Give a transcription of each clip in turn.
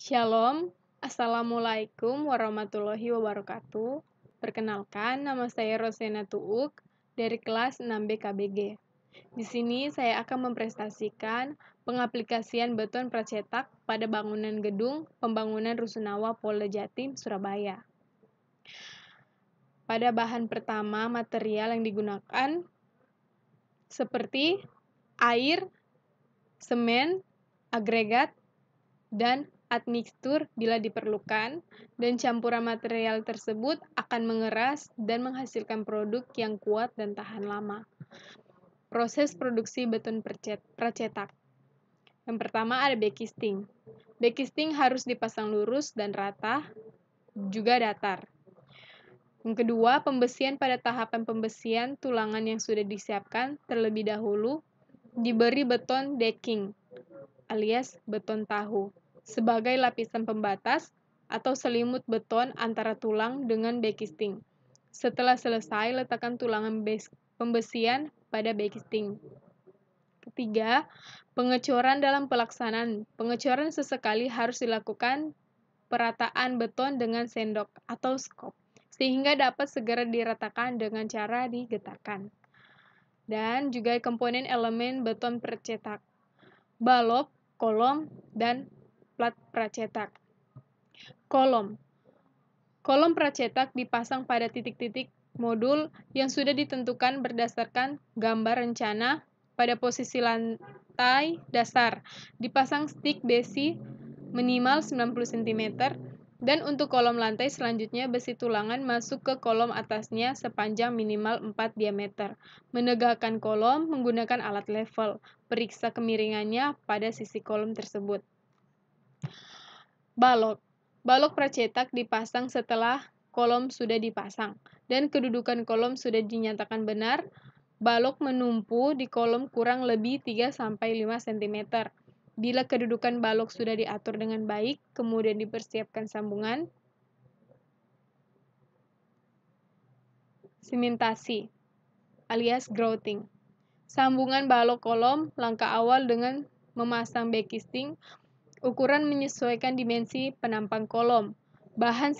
Shalom, Assalamualaikum warahmatullahi wabarakatuh. Perkenalkan, nama saya Rosena Tuuk dari kelas 6B KBG. Di sini saya akan mempresentasikan pengaplikasian beton pracetak pada bangunan gedung pembangunan Rusunawa Polda Jatim, Surabaya. Pada bahan pertama, material yang digunakan seperti air, semen, agregat, dan admixtur bila diperlukan, dan campuran material tersebut akan mengeras dan menghasilkan produk yang kuat dan tahan lama. Proses produksi beton pracetak. Yang pertama ada backcasting. Backcasting harus dipasang lurus dan rata, juga datar. Yang kedua, pembesian. Pada tahapan pembesian, tulangan yang sudah disiapkan terlebih dahulu diberi beton decking alias beton tahu sebagai lapisan pembatas atau selimut beton antara tulang dengan backcasting. Setelah selesai, letakkan tulangan pembesian pada backcasting. Ketiga, pengecoran dalam pelaksanaan. Pengecoran sesekali harus dilakukan perataan beton dengan sendok atau skop, sehingga dapat segera diratakan dengan cara digetarkan. Dan juga komponen elemen beton pracetak, balok, kolom, dan plat pracetak. Kolom pracetak dipasang pada titik-titik modul yang sudah ditentukan berdasarkan gambar rencana. Pada posisi lantai dasar dipasang stik besi minimal 90 cm, dan untuk kolom lantai selanjutnya besi tulangan masuk ke kolom atasnya sepanjang minimal 4 diameter. Menegakkan kolom menggunakan alat level. Periksa kemiringannya pada sisi kolom tersebut. Balok pracetak dipasang setelah kolom sudah dipasang dan kedudukan kolom sudah dinyatakan benar. Balok menumpu di kolom kurang lebih 3-5 cm. Bila kedudukan balok sudah diatur dengan baik, kemudian dipersiapkan sambungan. Sementasi alias grouting. Sambungan balok kolom, langkah awal dengan memasang backcasting. Ukuran menyesuaikan dimensi penampang kolom. Bahan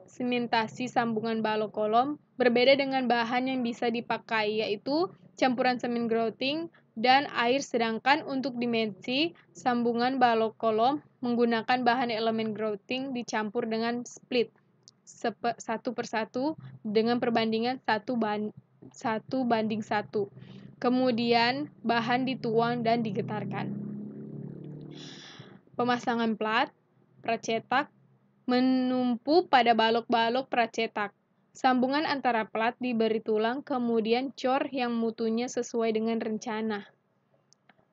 sementasi sambungan balok kolom berbeda dengan bahan yang bisa dipakai, yaitu campuran semen grouting dan air, sedangkan untuk dimensi sambungan balok kolom menggunakan bahan elemen grouting dicampur dengan split 1/1 dengan perbandingan 1:1. Kemudian bahan dituang dan digetarkan. Pemasangan plat pracetak menumpu pada balok-balok pracetak. Sambungan antara plat diberi tulang, kemudian cor yang mutunya sesuai dengan rencana.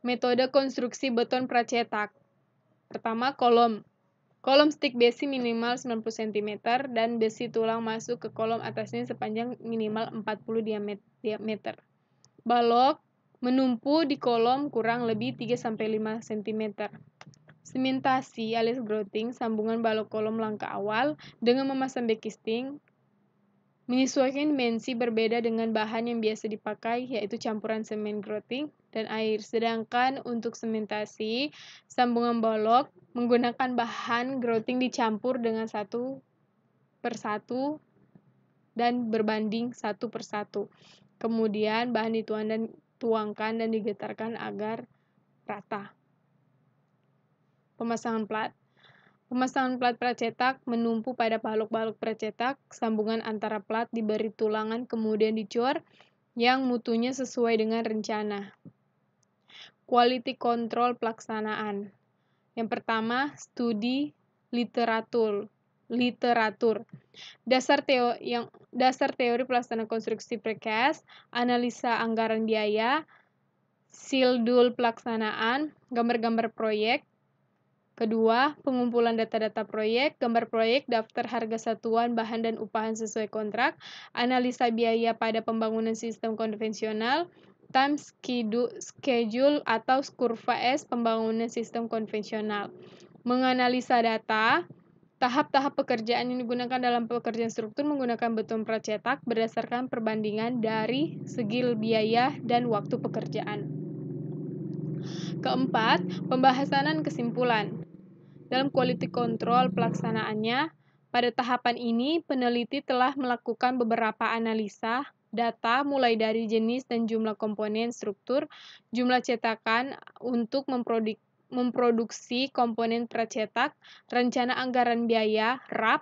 Metode konstruksi beton pracetak. Pertama, kolom. Kolom stik besi minimal 90 cm dan besi tulang masuk ke kolom atasnya sepanjang minimal 40 diameter. Balok menumpu di kolom kurang lebih 3-5 cm. Sementasi alias grouting, sambungan balok kolom langkah awal dengan memasang backcasting. Menyesuaikan dimensi berbeda dengan bahan yang biasa dipakai, yaitu campuran semen grouting dan air. Sedangkan untuk sementasi, sambungan balok menggunakan bahan grouting dicampur dengan 1/1 dan berbanding 1/1. Kemudian bahan dituangkan dan digetarkan agar rata. Pemasangan plat. Pemasangan plat pracetak menumpu pada balok-balok pracetak. Sambungan antara plat diberi tulangan kemudian dicor yang mutunya sesuai dengan rencana. Quality control pelaksanaan. Yang pertama, studi literatur. Dasar teori pelaksanaan konstruksi precast, analisa anggaran biaya, schedule pelaksanaan, gambar-gambar proyek. Kedua, pengumpulan data-data proyek, gambar proyek, daftar harga satuan, bahan dan upahan sesuai kontrak, analisa biaya pada pembangunan sistem konvensional, time schedule atau kurva S pembangunan sistem konvensional. Menganalisa data, tahap-tahap pekerjaan yang digunakan dalam pekerjaan struktur menggunakan beton pracetak berdasarkan perbandingan dari segi biaya dan waktu pekerjaan. Keempat, pembahasan kesimpulan. dalam quality control pelaksanaannya. Pada tahapan ini, peneliti telah melakukan beberapa analisa data mulai dari jenis dan jumlah komponen struktur, jumlah cetakan untuk memproduksi komponen pracetak, rencana anggaran biaya (RAP),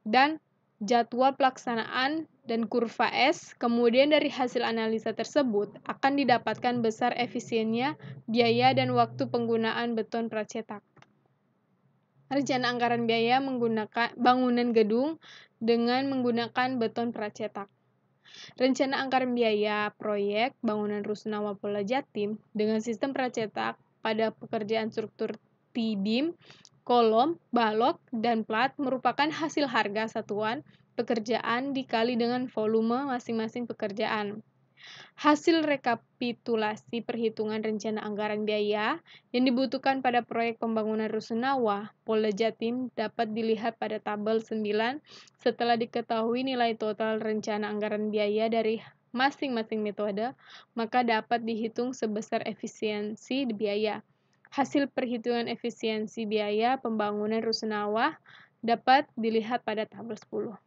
dan jadwal pelaksanaan dan kurva S. Kemudian dari hasil analisa tersebut akan didapatkan besar efisiennya biaya dan waktu penggunaan beton pracetak. Rencana anggaran biaya menggunakan bangunan gedung dengan menggunakan beton pracetak. Rencana anggaran biaya proyek bangunan Rusunawa Polda Jatim dengan sistem pracetak pada pekerjaan struktur T-beam, kolom, balok, dan plat merupakan hasil harga satuan pekerjaan dikali dengan volume masing-masing pekerjaan. Hasil rekapitulasi perhitungan rencana anggaran biaya yang dibutuhkan pada proyek pembangunan Rusunawa Polda Jatim dapat dilihat pada tabel 9 setelah diketahui nilai total rencana anggaran biaya dari masing-masing metode, maka dapat dihitung sebesar efisiensi biaya. Hasil perhitungan efisiensi biaya pembangunan Rusunawa dapat dilihat pada tabel 10.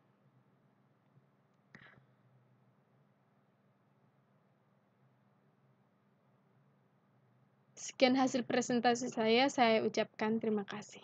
Sekian hasil presentasi saya ucapkan terima kasih.